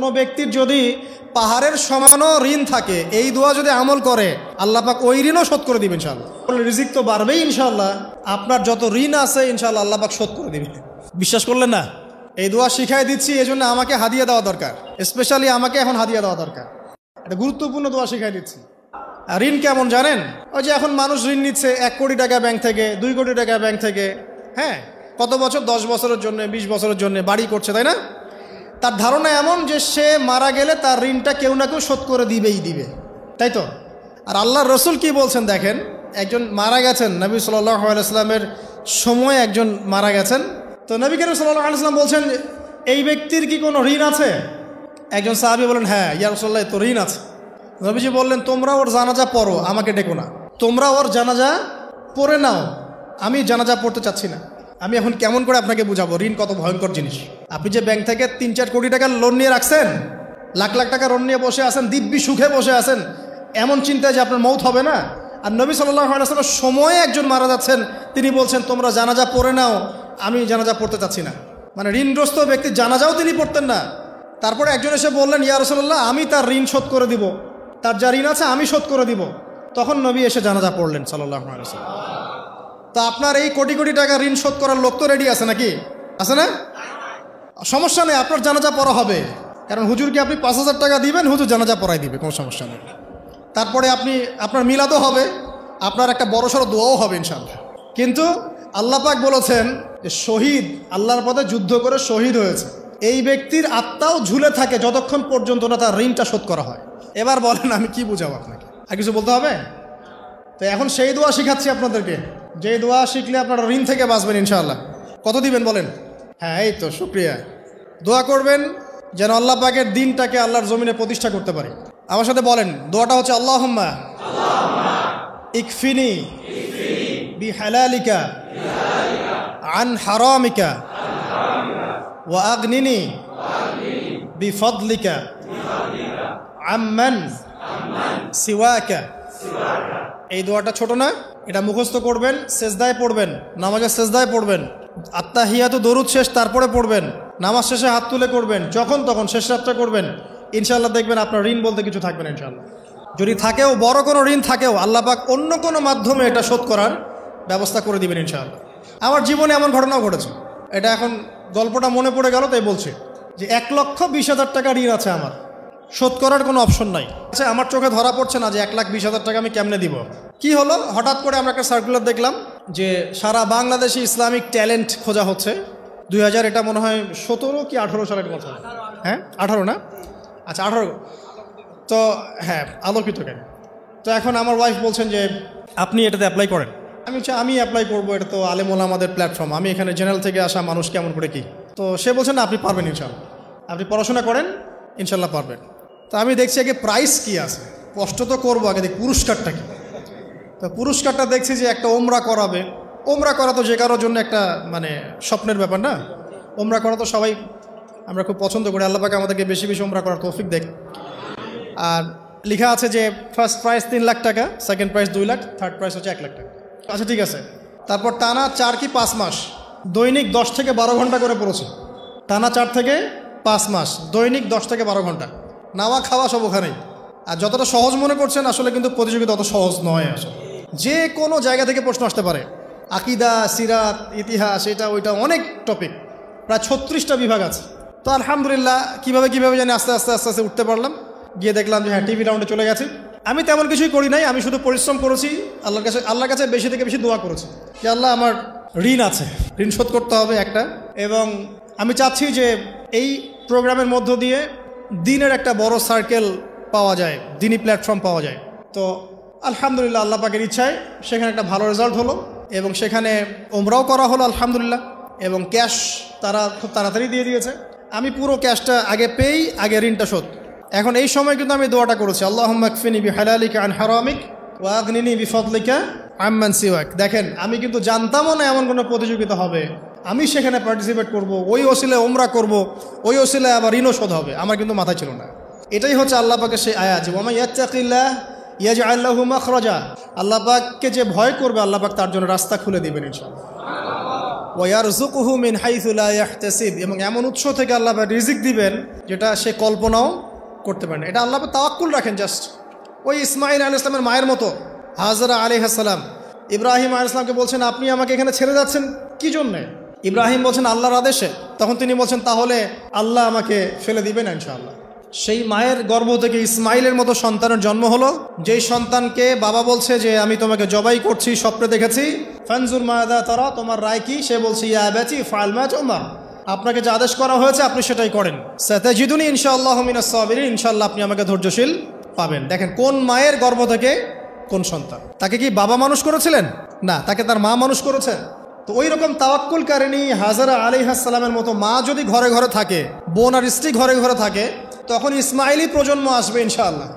কোনো ব্যক্তির যদি পাহাড়ের সমানও ঋণ থাকে, এই দোয়া যদি আমল করে আল্লাহ পাক ওই ঋণও শোধ করে দিবেন ইনশাআল্লাহ। রিজিক তো বাড়বেই ইনশাআল্লাহ, আপনার যত ঋণ আছে ইনশাআল্লাহ আল্লাহ পাক শোধ করে দিবেন। বিশ্বাস করলেন না? এই দোয়া শিখাই দিচ্ছি, এই জন্য আমাকে হাদিয়া দেওয়া দরকার, স্পেশালি আমাকে এখন হাদিয়া দেওয়া দরকার। এটা গুরুত্বপূর্ণ দোয়া শিখাই দিচ্ছি। আর ঋণ কেমন জানেন? ওই যে এখন মানুষ ঋণ নিচ্ছে 1 কোটি টাকা ব্যাংক থেকে, 2 কোটি টাকা ব্যাংক থেকে, হ্যাঁ, কত বছর, 10 বছরের জন্য, 20 বছরের জন্য বাড়ি করছে, তাই না? তার ধারণা এমন যে সে মারা গেলে তার ঋণটা কেউ না কেউ শোধ করে দিবে, তাই তো? আর আল্লাহর রসুল কি বলছেন দেখেন, একজন মারা গেছেন, নবী সাল্লাল্লাহু আলাইহি ওয়াসাল্লামের সময় একজন মারা গেছেন। তো নবী করিম সাল্লাল্লাহু আলাইহি ওয়াসাল্লাম বলছেন, এই ব্যক্তির কি কোনো ঋণ আছে? একজন সাহাবী বলেন, হ্যাঁ ইয়া রাসূলুল্লাহ, তো ঋণ আছে। নবীজি বললেন, তোমরা ওর জানাজা পড়ো, আমাকে ডেকো না, তোমরা ওর জানাজা পড়ে নাও, আমি জানাজা পড়তে চাচ্ছি না। আমি এখন কেমন করে আপনাকে বুঝাবো ঋণ কত ভয়ঙ্কর জিনিস। আপনি যে ব্যাংক থেকে 3-4 কোটি টাকার লোন নিয়ে রাখছেন, লাখ লাখ টাকা লোন নিয়ে বসে আছেন, দিব্যি সুখে বসে আছেন, এমন চিন্তায় যে আপনার মৌত হবে না। আর নবী সাল্লাল্লাহু আলাইহি ওয়াসাল্লাম সময়ে একজন মারা যাচ্ছেন, তিনি বলছেন তোমরা জানাজা পড়ে নাও, আমি জানাজা পড়তে চাচ্ছি না। মানে ঋণগ্রস্ত ব্যক্তির জানাজাও তিনি পড়তেন না। তারপরে একজন এসে বললেন, ইয়া রাসূলুল্লাহ, আমি তার ঋণ শোধ করে দিব, তার যা ঋণ আছে আমি শোধ করে দিব। তখন নবী এসে জানাজা পড়লেন সাল্লাল্লাহু আলাইহি ওয়াসাল্লাম। তা আপনার এই কোটি কোটি টাকা ঋণ শোধ করার লোক তো রেডি আছে নাকি? আছে না? সমস্যা নেই, আপনার জানাজা পড়া হবে। কারণ হুজুরকে আপনি 5,000 টাকা দিবেন, হুজুর জানাজা পড়াই দিবে, কোনো সমস্যা নেই। তারপরে আপনার মিলাদও হবে, আপনার একটা বড়সড় দোয়াও হবে ইনশাআল্লাহ। কিন্তু আল্লাহ পাক বলেছেন যে শহীদ, আল্লাহর পথে যুদ্ধ করে শহীদ হয়েছে, এই ব্যক্তির আত্মাও ঝুলে থাকে যতক্ষণ পর্যন্ত না তার ঋণটা শোধ করা হয়। এবার বলেন আমি কি বুঝাবো আপনাকে? আর কিছু বলতে হবে? তো এখন সেই দোয়া শিখাচ্ছি আপনাদেরকে, যে দোয়া শিখলে আপনারা ঋণ থেকে বাঁচবেন ইনশাআল্লাহ। কত দিবেন বলেন? হ্যাঁ, এই তো, শুকরিয়া। দোয়া করবেন যেন আল্লাহ পাকের দিনটাকে আল্লাহর জমিনে প্রতিষ্ঠা করতে পারি। আমার সাথে বলেন, দোয়াটা হচ্ছে আল্লাহুম্মা ইকফিনি বিহালালিকা আন হারামিকা ওয়া আগনিনি বিফদলিকা আম্মান সিওয়াকা। এই দোয়াটা ছোট না, এটা মুখস্থ করবেন, সেজদায় পড়বেন, নামাজের সেজদায় পড়বেন, আত্তাহিয়াতু দরুদ শেষ তারপরে পড়বেন, নামাজ শেষে হাত তুলে করবেন, যখন তখন শেষ রাতটা করবেন। ইনশাআল্লাহ দেখবেন আপনার ঋণ বলতে কিছু থাকবে না ইনশাআল্লাহ। যদি থাকেও, বড় কোনো ঋণ থাকেও, আল্লাহ পাক অন্য কোনো মাধ্যমে এটা শোধ করার ব্যবস্থা করে দিবেন ইনশাআল্লাহ। আমার জীবনে এমন ঘটনাও ঘটেছে, এটা এখন গল্পটা মনে পড়ে গেল তাই বলছি, যে 1,20,000 টাকা ঋণ আছে আমার, শোধ করার কোনো অপশন নাই। আচ্ছা, আমার চোখে ধরা পড়ছে না যে 1,20,000 টাকা আমি কেমনে দিব। কি হলো, হঠাৎ করে আমরা একটা সার্কুলার দেখলাম যে সারা বাংলাদেশে ইসলামিক ট্যালেন্ট খোঁজা হচ্ছে। 2000 এটা মনে হয় 17 কি 18 সালের কথা, হ্যাঁ 18 না, আচ্ছা 18। তো হ্যাঁ, আলোকিত কেন। তো এখন আমার ওয়াইফ বলছেন যে আপনি এটাতে অ্যাপ্লাই করেন। আমি অ্যাপ্লাই করবো, এটা তো আলেম ওলামাদের প্ল্যাটফর্ম, আমি এখানে জেনারেল থেকে আসা মানুষ, কেমন করে কি। তো সে বলছেন না, আপনি পারবেন ইনশাআল্লাহ, আপনি পড়াশোনা করেন, ইনশাল্লাহ পারবেন। তো আমি দেখছি আগে প্রাইস কি আছে, কষ্ট তো করবো, আগে দেখি পুরস্কারটা কি। তো পুরস্কারটা দেখছি যে একটা ওমরা করাবে। ওমরা করা তো যে কারোর জন্য একটা মানে স্বপ্নের ব্যাপার না। ওমরা করা তো সবাই আমরা খুব পছন্দ করি, আল্লাহ পাক আমাদেরকে বেশি বেশি ওমরা করার তৌফিক দেখ। আর লেখা আছে যে ফার্স্ট প্রাইজ 3 লাখ টাকা, second prize 2 lakh, third prize হচ্ছে 1 লাখ টাকা। আচ্ছা ঠিক আছে। তারপর টানা 4 কি 5 মাস দৈনিক 10 থেকে 12 ঘন্টা করে পড়েছে। টানা 4 থেকে 5 মাস দৈনিক 10 থেকে 12 ঘন্টা, নাওয়া খাওয়া সব ওখানেই। আর যতটা সহজ মনে করছেন আসলে কিন্তু প্রতিযোগিতা অত সহজ নয়। আসলে যে কোনো জায়গা থেকে প্রশ্ন আসতে পারে, আকিদা, সিরাত, ইতিহাস, এটা ওইটা অনেক টপিক, প্রায় 36টা বিভাগ আছে। তো আলহামদুলিল্লাহ কীভাবে জানি আস্তে আস্তে উঠতে পারলাম। গিয়ে দেখলাম যে হ্যাঁ, টিভি রাউন্ডে চলে গেছি। আমি তেমন কিছুই করি নাই, আমি শুধু পরিশ্রম করেছি, আল্লাহর কাছে বেশি থেকে বেশি দোয়া করেছি যে আল্লাহ আমার ঋণ আছে, ঋণ শোধ করতে হবে একটা। এবং আমি চাচ্ছি যে এই প্রোগ্রামের মধ্য দিয়ে দিনের একটা বড় সার্কেল পাওয়া যায়, দিনই প্ল্যাটফর্ম পাওয়া যায়। তো আলহামদুলিল্লাহ আল্লাহ পাকের ইচ্ছায় সেখানে একটা ভালো রেজাল্ট হলো এবং সেখানে ওমরাও করা হলো আলহামদুলিল্লাহ। এবং ক্যাশ তারা খুব তাড়াতাড়ি দিয়ে দিয়েছে। আমি পুরো ক্যাশটা আগে পেয়েই আগে ঋণটা শোধ। এখন এই সময় কিন্তু আমি দোয়াটা করেছি, আল্লাহুম্মা কফিনি বিহালালিকা আন হারামিক ওয়া আগনিনি বিফদলিকা আম্মান সিওয়াক। দেখেন, আমি কিন্তু জানতামও না এমন কোনো প্রতিযোগিতা হবে, আমি সেখানে পার্টিসিপেট করব, ওই ওসিলায় ওমরা করব, ওই ওসিলায় আবার ঋণও শোধ হবে, আমার কিন্তু মাথায় ছিল না। এটাই হচ্ছে আল্লাহ পাকের সেই আয়াত, ওয়া মান ইয়াত্তাকিল্লাহ ইয়াজআল লাহু মাখরাজা। আল্লাহ পাককে যে ভয় করবে আল্লাহ পাক তার জন্য রাস্তা খুলে দিবেন ইনশাআল্লাহ। ওয়ারযুকুহু মিন হাইসু লা ইয়াহতাসিব, এবং এমন উৎস থেকে আল্লাহ রিজিক দিবেন যেটা সে কল্পনাও করতে পারে না। এটা আল্লাহ তাওয়াক্কুল রাখেন জাস্ট। ওই ইসমাঈল আলাইহিস সালামের মায়ের মতো হাজরা আলাইহিস সালাম ইব্রাহিম আলাইহিস সালামকে বলছেন, আপনি আমাকে এখানে ছেড়ে যাচ্ছেন কি জন্যে? ইব্রাহিম বলছেন আল্লাহর আদেশে। তখন তিনি বলছেন, তাহলে আল্লাহ আমাকে ফেলে দিবেন ইনশাআল্লাহ। সেই মায়ের গর্ভ থেকে ইসমাইলের মতো সন্তানের জন্ম হলো, যেই সন্তানকে বাবা বলছে যে আমি তোমাকে জবাই করছি, স্বপ্নে দেখেছি, ফানজুর মাযা তারা, তোমার রায় কি? সে বলছে ইয়া আবাতি ফাআল মা তুমার, আপনাকে যে আদেশ করা হয়েছে আপনি সেটাই করেন। সাতাজিদুনি ইনশাআল্লাহু মিনাস সাবিরিন, ইনশাআল্লাহ আপনি আমাকে ধৈর্যশীল পাবেন। দেখেন কোন মায়ের গর্ভ থেকে কোন সন্তান। তাকে কি বাবা মানুষ করেছিলেন? না, তাকে তার মা মানুষ করেছে। তো ওই রকম তাওয়াক্কুলকারিনী হাজরা আলাইহিস সালামের মতো মা যদি ঘরে ঘরে থাকে, বোন আর স্ত্রী ঘরে ঘরে থাকে, তখন ইসমাইলি প্রজন্ম আসবে ইনশাআল্লাহ।